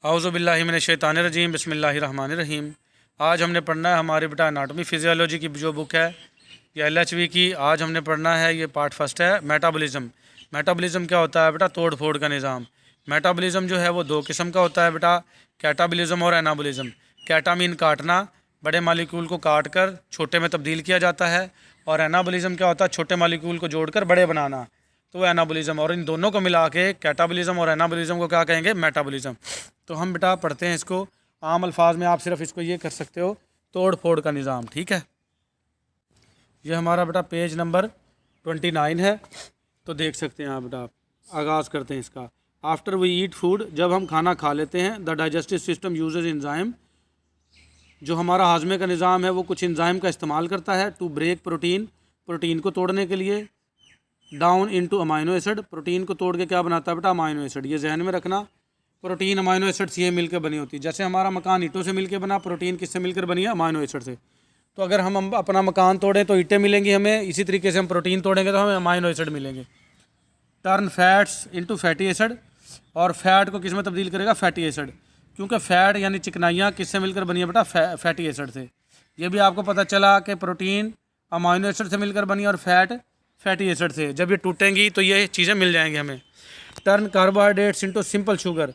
औज़ु बिल्लाहि मिनश शैतानिर रजीम बिस्मिल्लाहिर रहमानिर रहीम। आज हमने पढ़ना है हमारे बेटा एनाटॉमी फिजियोलॉजी की जो बुक है ये LHV की। आज हमने पढ़ना है ये पार्ट फर्स्ट है मेटाबॉलिज्म। मेटाबॉलिज्म क्या होता है बेटा? तोड़ फोड़ का निज़ाम। मेटाबॉलिज्म जो है वो दो किस्म का होता है बेटा, कैटाबॉलिज्म और एनाबॉलिज्म। कैटा मीन काटना, बड़े मालिक्यूल को काट कर छोटे में तब्दील किया जाता है, और एनाबॉलिज्म क्या होता है? छोटे मालिक्यूल को जोड़कर बड़े बनाना, तो वो एनाबॉलिज्म। और इन दोनों को मिला के कैटाबॉलिज्म और एनाबॉलिज्म को क्या कहेंगे? मेटाबॉलिज्म। तो हम बेटा पढ़ते हैं इसको आम अल्फाज में। आप सिर्फ इसको ये कर सकते हो, तोड़ फोड़ का निज़ाम। ठीक है, ये हमारा बेटा पेज नंबर 29 है, तो देख सकते हैं आप बेटा। आगाज़ करते हैं इसका। आफ्टर वी ईट फूड, जब हम खाना खा लेते हैं, the digestive system uses enzyme, जो हमारा हाजमे का निज़ाम है वो कुछ एंजाइम का इस्तेमाल करता है टू ब्रेक प्रोटीन, प्रोटीन को तोड़ने के लिए, down into amino acid, protein को तोड़ के क्या बनाता है बेटा? Amino acid. ये जहन में रखना, प्रोटीन अमाइनो एसिड से ये मिलकर बनी होती है। जैसे हमारा मकान ईंटों से मिलकर बना, प्रोटीन किससे मिलकर बनी है? अमाइनो एसिड से। तो अगर हम अपना मकान तोड़ें तो ईंटें मिलेंगी हमें, इसी तरीके से हम प्रोटीन तोड़ेंगे तो हमें अमाइनो एसिड मिलेंगे। Turn fats into fatty acid, और फैट को किस में तब्दील करेगा? Fatty acid. क्योंकि फैट यानी चिकनाइयाँ किससे मिलकर बनी है बेटा? फैटी एसिड से। ये भी आपको पता चला कि प्रोटीन अमाइनो एसिड से मिलकर बनी और फैट फैटी एसिड से। जब ये टूटेंगी तो ये चीज़ें मिल जाएंगी हमें। Turn carbohydrates into simple sugar,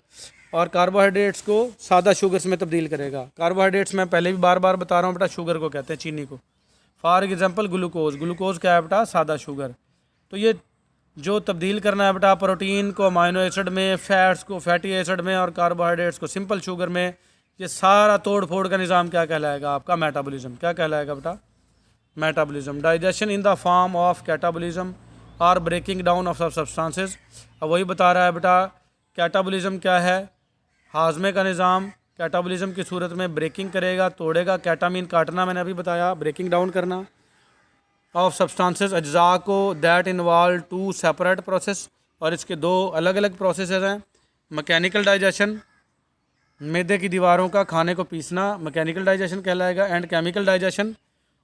और कार्बोहाइड्रेट्स को सादा शुगर्स में तब्दील करेगा। कार्बोहाइड्रेट्स मैं पहले भी बार बार बता रहा हूँ बेटा, शुगर को कहते हैं, चीनी को। फॉर एग्जांपल ग्लूकोज, ग्लूकोज क्या है बेटा? सादा शुगर। तो ये जो तब्दील करना है बेटा प्रोटीन को अमाइनो एसिड में, फैट्स को फैटी एसिड में, और कार्बोहाइड्रेट्स को सिंपल शुगर में, ये सारा तोड़ फोड़ का निज़ाम क्या कहलाएगा? आपका मेटाबॉलिज्म। क्या कहलाएगा बेटा? Metabolism. Digestion in the form of catabolism और ब्रेकिंग डाउन ऑफ सब्सटेंसेस। अब वही बता रहा है बेटा, कैटाबॉलिज्म क्या है? हाजमे का निज़ाम। कैटाबॉलिज्म की सूरत में ब्रेकिंग करेगा, तोड़ेगा। कैटामीन काटना, मैंने अभी बताया, ब्रेकिंग डाउन करना ऑफ सब्सटेंसेस, अज्जा को, that involve two separate process, और इसके दो अलग अलग प्रोसेसेस हैं। मैकेनिकल डाइजेशन, मैदे की दीवारों का खाने को पीसना मैकेनिकल डाइजेशन कहलाएगा। एंड केमिकल डाइजेशन,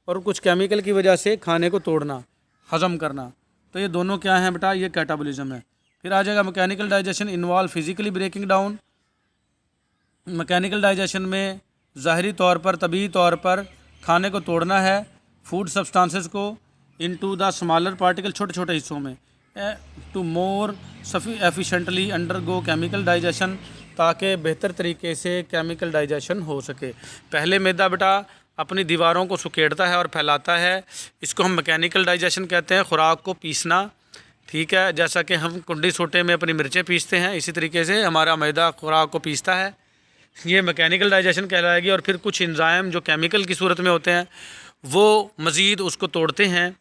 और कुछ केमिकल की वजह से खाने को तोड़ना, हज़म करना। तो ये दोनों क्या हैं बेटा? ये कैटाबॉलिज्म है। फिर आ जाएगा mechanical digestion involve physically breaking down. Mechanical digestion में ज़ाहरी तौर पर, तबीई तौर पर खाने को तोड़ना है, फूड सब्सटेंसेस को, इनटू द स्मॉलर पार्टिकल, छोटे छोटे हिस्सों में, to more efficiently undergo chemical digestion, ताकि बेहतर तरीके से केमिकल डाइजेशन हो सके। पहले मैदा बेटा अपनी दीवारों को सुकेड़ता है और फैलाता है, इसको हम मैकेनिकल डाइजेशन कहते हैं। खुराक को पीसना, ठीक है, जैसा कि हम कुंडी सोटे में अपनी मिर्चें पीसते हैं, इसी तरीके से हमारा मैदा खुराक को पीसता है, ये मैकेनिकल डाइजेशन कहलाएगी। और फिर कुछ एंजाइम जो केमिकल की सूरत में होते हैं वो मज़ीद उसको तोड़ते हैं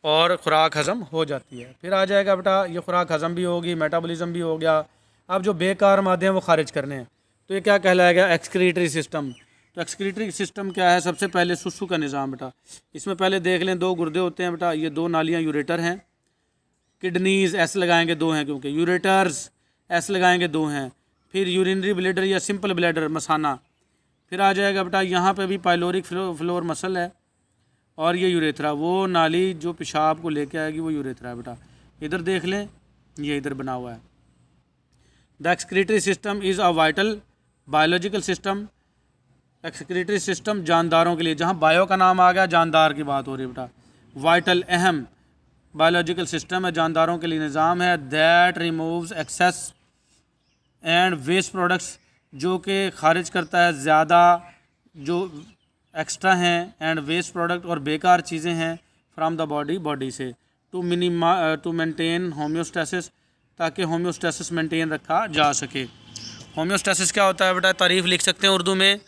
और ख़ुराक हज़म हो जाती है। फिर आ जाएगा बेटा, ये ख़ुराक हज़म भी होगी, मेटाबॉलिज्म भी हो गया। अब जो बेकार मादे हैं वो खारिज करने हैं, तो ये क्या कहलाएगा? Excretory system. तो एक्सक्रीटरी सिस्टम क्या है? सबसे पहले सुसु का निज़ाम बेटा। इसमें पहले देख लें, दो गुर्दे होते हैं बेटा, ये दो नालियाँ यूरेटर हैं। किडनीज़ एस लगाएंगे, दो हैं, क्योंकि यूरेटर्स एस लगाएंगे, दो हैं। फिर यूरिनरी ब्लैडर या सिंपल ब्लैडर, मसाना। फिर आ जाएगा बेटा यहाँ पे भी पाइलोरिक फ्लोर मसल है, और ये यूरेथ्रा, वो नाली जो पेशाब को लेके आएगी, वो यूरेथ्रा है बेटा। इधर देख लें, ये इधर बना हुआ है। The excretory system is a vital biological system. Excretory system जानदारों के लिए, जहाँ बायो का नाम आ गया, जानदार की बात हो रही है बेटा। वाइटल, अहम बायोलॉजिकल सिस्टम है, जानदारों के लिए निज़ाम है। That removes excess and waste products, जो कि खारिज करता है ज़्यादा जो एक्स्ट्रा हैं, एंड वेस्ट प्रोडक्ट, और बेकार चीज़ें हैं, फ्राम द बॉडी से, टू मेंटेन होम्योस्टेसिस, ताकि होम्योस्टेसिस मेंटेन रखा जा सके। होम्योस्टेसिस क्या होता है बेटा? तारीफ़ लिख सकते हैं उर्दू में,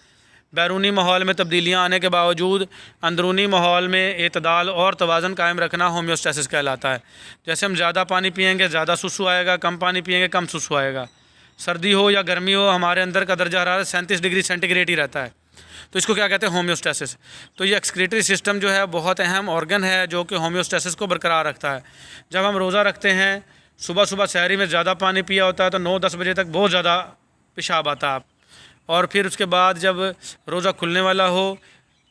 बैरूनी माहौल में तब्दीलियाँ आने के बावजूद अंदरूनी माहौल में एतदाल और तवाज़न कायम रखना होम्योस्टेसिस कहलाता है। जैसे हम ज़्यादा पानी पिएंगे ज़्यादा सुसु आएगा, कम पानी पिएंगे कम सुसु आएगा। सर्दी हो या गर्मी हो, हमारे अंदर का दर्जा हरारत 37 डिग्री सेंटीग्रेड ही रहता है, तो इसको क्या कहते हैं? होम्योस्टेसिस। तो ये एक्सक्रीटरी सिस्टम जो है बहुत अहम ऑर्गन है, जो कि होम्योस्टेसिस को बरकरार रखता है। जब हम रोज़ा रखते हैं, सुबह सुबह सहरी में ज़्यादा पानी पिया होता है, तो 9-10 बजे तक बहुत ज़्यादा पेशाब आता है, और फिर उसके बाद जब रोज़ा खुलने वाला हो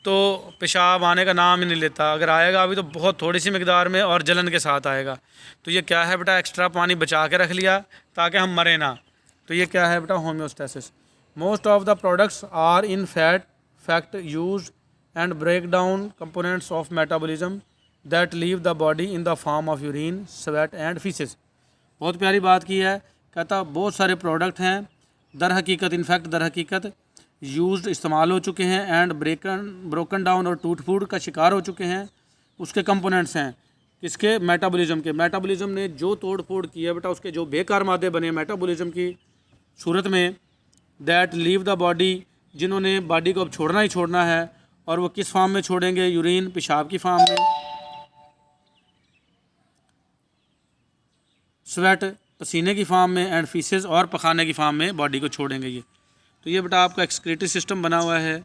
तो पेशाब आने का नाम ही नहीं लेता। अगर आएगा अभी तो बहुत थोड़ी सी मकदार में और जलन के साथ आएगा। तो ये क्या है बेटा? एक्स्ट्रा पानी बचा के रख लिया ताकि हम मरे ना। तो ये क्या है बेटा? Homeostasis. Most of the products are in fact use and break down components of metabolism that leave the body in the form of urine, sweat and faeces. बहुत प्यारी बात की है। कहता बहुत सारे प्रोडक्ट हैं दर हकीकत, इनफैक्ट दर हकीकत यूज्ड इस्तेमाल हो चुके हैं एंड ब्रोकन डाउन और टूट फूट का शिकार हो चुके हैं। उसके कंपोनेंट्स हैं किसके? मेटाबॉलिज्म के। मेटाबॉलिज्म ने जो तोड़ फोड़ की है बेटा, उसके जो बेकार मादे बने मेटाबॉलिज्म की सूरत में, दैट लीव द बॉडी, जिन्होंने बॉडी को अब छोड़ना ही छोड़ना है। और वो किस फॉर्म में छोड़ेंगे? यूरिन, पेशाब की फॉर्म में, स्वेट, पसीने की फॉर्म में, एंड फीसेस, और पखाने की फॉर्म में बॉडी को छोड़ेंगे ये। तो ये बेटा आपका एक्सक्रीटरी सिस्टम बना हुआ है।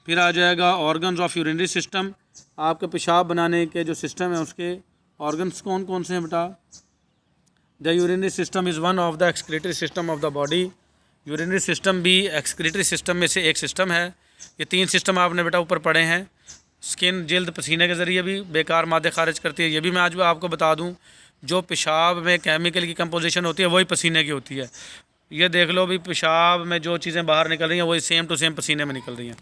फिर आ जाएगा ऑर्गन्स ऑफ यूरिनरी सिस्टम। आपके पेशाब बनाने के जो सिस्टम है उसके ऑर्गन्स कौन कौन से हैं बेटा? The urinary system is one of the excretory system of the body. Urinary system भी एक्सक्रीटरी सिस्टम में से एक सिस्टम है। ये 3 सिस्टम आपने बेटा ऊपर पढ़े हैं। स्किन, जिल्द, पसीने के ज़रिए भी बेकार मादे खारिज करती है। ये भी मैं आज आपको बता दूँ, जो पेशाब में केमिकल की कंपोजिशन होती है वही पसीने की होती है। ये देख लो भी, पेशाब में जो चीज़ें बाहर निकल रही हैं वही सेम टू सेम पसीने में निकल रही हैं।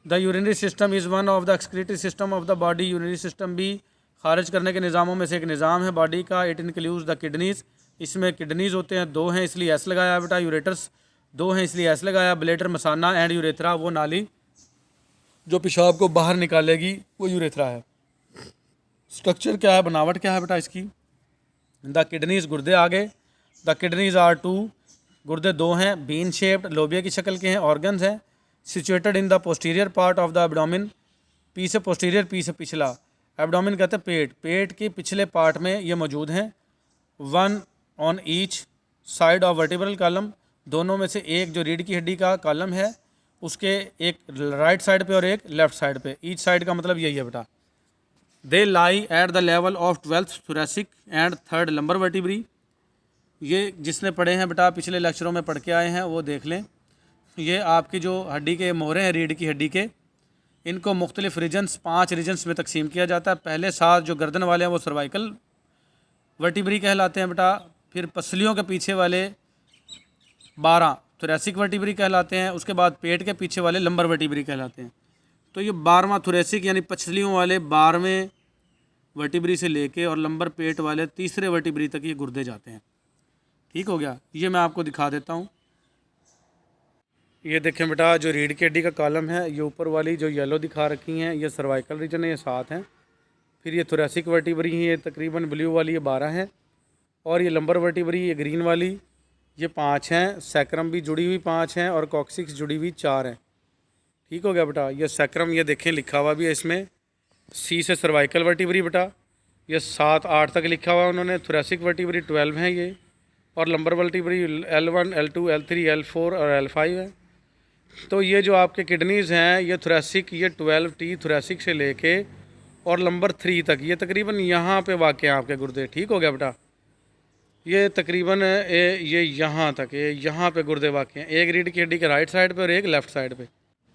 The urinary system is one of the excretory system of the body. Urinary system भी खारिज करने के निज़ामों में से एक निज़ाम है बॉडी का। It includes the kidneys. इसमें किडनीज़ होते हैं, 2 हैं इसलिए एस लगाया बेटा। यूरेटर्स 2 हैं इसलिए एस लगाया। ब्लेडर, मसाना, एंड यूरेथ्रा, वो नाली जो पेशाब को बाहर निकालेगी वो यूरेथ्रा है। स्ट्रक्चर क्या है, बनावट क्या है बेटा इसकी? द किडनीज़, गुर्दे आगे। द किडनीज़ आर 2, गुर्दे 2 हैं, बीन शेप्ड, लोबिया की शक्ल के हैं। ऑर्गन्स हैं situated in the posterior part of the abdomen. P से पोस्टीरियर, पी से पिछला। एब्डोमिन कहते हैं पेट, पेट के पिछले पार्ट में ये मौजूद हैं। 1 on each side of vertebral column, दोनों में से एक जो रीढ़ की हड्डी का कॉलम है उसके एक राइट साइड पे और एक लेफ्ट साइड पे। ईच साइड का मतलब यही है बेटा। They lie at the level of 12th thoracic and 3rd lumbar vertebrae. ये जिसने पढ़े हैं बेटा, पिछले लेक्चरों में पढ़ के आए हैं वो देख लें। ये आपकी जो हड्डी के मोहरे हैं रीढ़ की हड्डी के, इनको मुख्तलिफ रीजन्स, 5 रीजन्स में तकसीम किया जाता है। पहले 7 जो गर्दन वाले हैं वो सर्वाइकल वर्टिब्री कहलाते हैं बेटा। फिर पसलियों के पीछे वाले 12 थोरेसिक वर्टिब्री कहलाते हैं। उसके बाद पेट के पीछे वाले लंबर वर्टिब्री कहलाते हैं। तो ये 12वां थोरेसिक यानी पसलियों वाले 12वें वर्टिब्री से लेके और लंबर पेट वाले 3रे वर्टिब्री तक ये गुर्दे जाते हैं। ठीक हो गया। ये मैं आपको दिखा देता हूँ। ये देखें बेटा, जो रीढ़ की हड्डी का कॉलम है, ये ऊपर वाली जो येलो दिखा रखी हैं ये सर्वाइकल रीजन है, ये 7 हैं। फिर ये थोरेसिक वर्टिब्री है, ये तकरीबन ब्लू वाली ये 12 हैं। और ये लंबर वर्टिब्री, ये ग्रीन वाली, ये 5 हैं। सैक्रम भी जुड़ी हुई 5 हैं और कॉक्सिक्स जुड़ी हुई 4 हैं। ठीक हो गया बेटा। ये सैक्रम, ये देखें लिखा हुआ भी है इसमें, सी से सर्वाइकल वर्टिब्री बेटा। ये 7-8 तक लिखा हुआ है उन्होंने। थोरेसिक वर्टिब्री 12 हैं ये, और lumbar vertebrae L1, L2, L3, L4 और L5 है। तो ये जो आपके किडनीज़ हैं ये थोरेसिक, ये 12T थोरेसिक से लेके और नंबर 3 तक, ये तकरीबन यहाँ पे वाक़ हैं आपके गुर्दे। ठीक हो गया बेटा। ये तकरीबन ये यहाँ तक, ये यहाँ पे गुर्दे वाक़ हैं, एक रीढ़ की हड्डी के राइट साइड पे और एक लेफ़्ट साइड पे।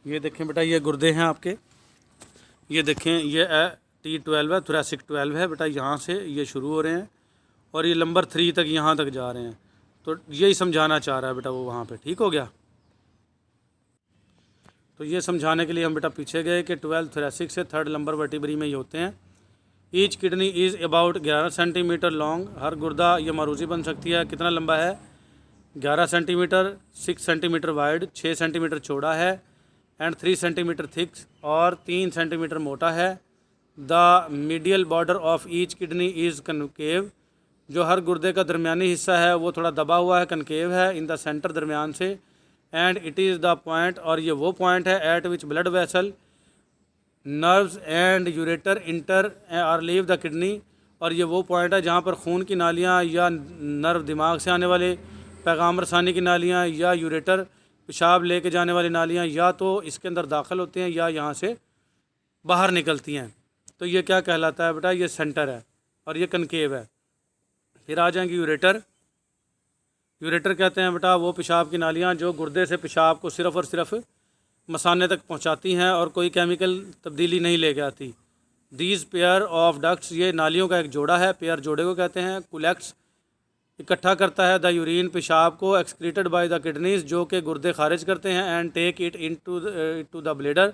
ये देखें बेटा, ये गुर्दे हैं आपके। ये देखें, ये T12 है, थोरेसिक 12 है बेटा। यहाँ से ये शुरू हो रहे हैं और ये नंबर 3 तक यहाँ तक जा रहे हैं। तो यही समझाना चाह रहा है बेटा वो वहाँ पे। ठीक हो गया। तो ये समझाने के लिए हम बेटा पीछे गए कि 12 थोरेसिक से 3rd लंबर वर्टिब्री में ये होते हैं। Each kidney is about 11 centimetre long. हर गुर्दा ये मारूजी बन सकती है। कितना लंबा है? 11 सेंटीमीटर, 6 सेंटीमीटर वाइड, 6 सेंटीमीटर चौड़ा है, एंड 3 सेंटीमीटर थिक, और 3 सेंटीमीटर मोटा है। The medial border of each kidney is concave. जो हर गुर्दे का दरमियानी हिस्सा है वो थोड़ा दबा हुआ है, कनकेव है, इन द सेंटर, दरमियान से। And it is the point, और ये वो पॉइंट है eight which blood vessel, nerves and ureter inter और लीव द किडनी। और ये वो पॉइंट है जहाँ पर खून की नालियाँ या नर्व, दिमाग से आने वाले पैगाम रसानी की नालियाँ, या यूरेटर, पेशाब लेके जाने वाली नालियाँ, या तो इसके अंदर दाखिल होती हैं या यहाँ से बाहर निकलती हैं। तो ये क्या कहलाता है बेटा? ये सेंटर है और ये कनकेव है। फिर आ जाएंगे यूरेटर। यूरेटर कहते हैं बेटा वो पेशाब की नालियाँ जो गुर्दे से पेशाब को सिर्फ़ और सिर्फ मसाने तक पहुंचाती हैं और कोई केमिकल तब्दीली नहीं लेके आती। दीज पेयर ऑफ डक्ट्स, ये नालियों का एक जोड़ा है, पेयर जोड़े को कहते हैं। कुलेक्ट्स इकट्ठा करता है द यूरिन, पेशाब को, एक्सक्रीटेड बाय द किडनीज, जो कि गुर्दे खारिज करते हैं, and take it into the bladder,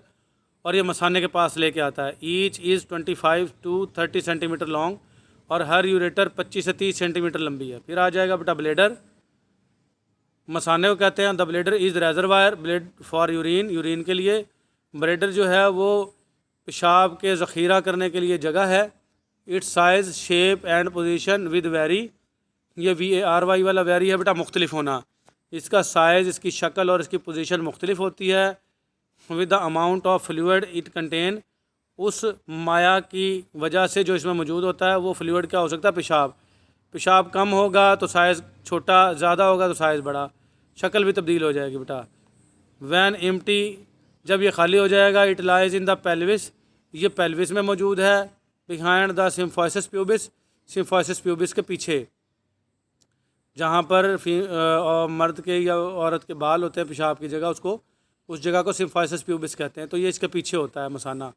और ये मसाने के पास लेके आता है। Each is 25 to 30 centimetre long, और हर यूरेटर 25 से 30 सेंटीमीटर लंबी है। फिर आ जाएगा बेटा ब्लेडर, मसाने को कहते हैं। The bladder is reservoir blade for urine, urine के लिए। ब्लेडर जो है वो पेशाब के ज़ख़ीरा करने के लिए जगह है। It's size, shape and position with very, ये VARY वाला वेरी है बेटा मुख्तलिफ होना। इसका साइज़, इसकी शक्ल और इसकी पोजीशन मुख्तलिफ होती है। With the amount of fluid it contain, उस माया की वजह से जो इसमें मौजूद होता है। वो फ्लूइड क्या हो सकता है? पेशाब। पेशाब कम होगा तो साइज़ छोटा, ज़्यादा होगा तो साइज़ बड़ा, शक्ल भी तब्दील हो जाएगी बेटा। वैन एम्प्टी, जब ये खाली हो जाएगा। It lies in the pelvis, ये पेल्विस में मौजूद है। बिहाइंड द सिम्फोसिस प्यूबिस, सिम्फोसिस प्यूबिस के पीछे, जहाँ पर मर्द के या औरत के बाल होते हैं पेशाब की जगह, उसको, उस जगह को सिम्फोसिस प्यूबिस कहते हैं। तो ये इसके पीछे होता है मसाना।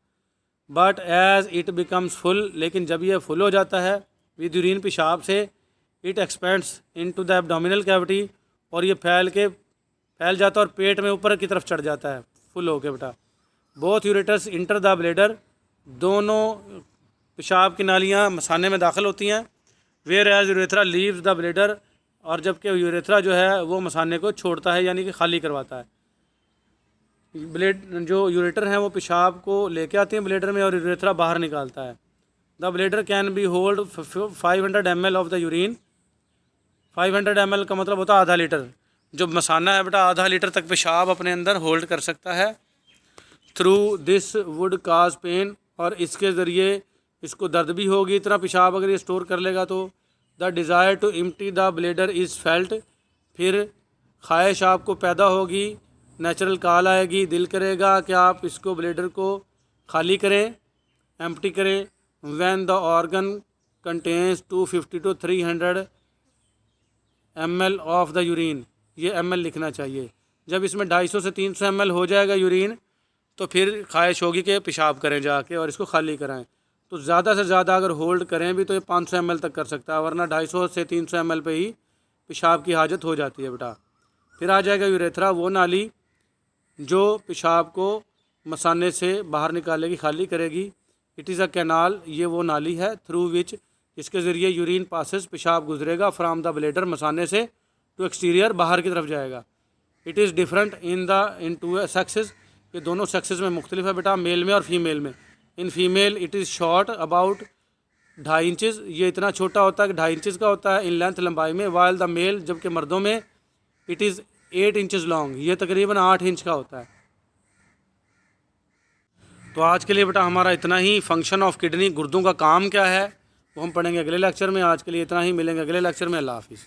But as it becomes full, लेकिन जब ये फुल हो जाता है विद यूरिन, पेशाब से, it expends into the abdominal cavity, और ये फैल जाता है और पेट में ऊपर की तरफ चढ़ जाता है फुल होके बेटा। Both ureters enter the bladder, दोनों पेशाब की नालियाँ मसाने में दाखिल होती हैं। Whereas urethra leaves the bladder, और जबकि यूरेथ्रा जो है वो मसाने को छोड़ता है, यानी कि खाली करवाता है। जो यूरेटर हैं वो पेशाब को लेके आते हैं ब्लेडर में, और यूरेथ्रा बाहर निकालता है। The bladder can be hold 500 ml of the urine. 500 ml का मतलब होता है आधा लीटर। जो मसाना है बेटा आधा लीटर तक पेशाब अपने अंदर होल्ड कर सकता है। Through this would cause pain, और इसके ज़रिए इसको दर्द भी होगी। इतना पेशाब अगर ये स्टोर कर लेगा तो। The desire to empty the bladder is felt, फिर ख्वाहिश आपको पैदा होगी, नेचुरल कॉल आएगी, दिल करेगा कि आप इसको ब्लेडर को खाली करें, एम्प्टी करें। When the organ contains 250 to 300 ml of the urine, ये ml लिखना चाहिए। जब इसमें 250 से 300 ml हो जाएगा यूरिन, तो फिर ख्वाहिश होगी कि पेशाब करें जाके और इसको खाली कराएं। तो ज़्यादा से ज़्यादा अगर होल्ड करें भी तो ये 500 ml तक कर सकता है, वरना 250 से 300 ml पे ही पेशाब की हाजत हो जाती है बेटा। फिर आ जाएगा यूरेथ्रा, वो नाली जो पेशाब को मसाने से बाहर निकालेगी, खाली करेगी। इट इज़ अ कैनाल, ये वो नाली है थ्रू विच, इसके ज़रिए यूरिन पासेस, पेशाब गुजरेगा फ्राम द ब्लेडर, मसाने से, टू एक्सटीरियर, बाहर की तरफ जाएगा। It is different in two sexes, ये दोनों सेक्सेस में मुख्तलिफ है बेटा, मेल में और फीमेल में। In female it is short about 2.5 inches, ये इतना छोटा होता है कि 2.5 इंचज़ का होता है इन लेंथ, लंबाई में। वाइल द मेल, जबकि मर्दों में इट इज़ 8 इंचज़ लॉन्ग, ये तकरीबन 8 इंच का होता है। तो आज के लिए बेटा हमारा इतना ही। फंक्शन ऑफ किडनी, गुर्दों का काम क्या है, वो हम पढ़ेंगे अगले लेक्चर में। आज के लिए इतना ही, मिलेंगे अगले लेक्चर में। अल्लाह हाफिज़।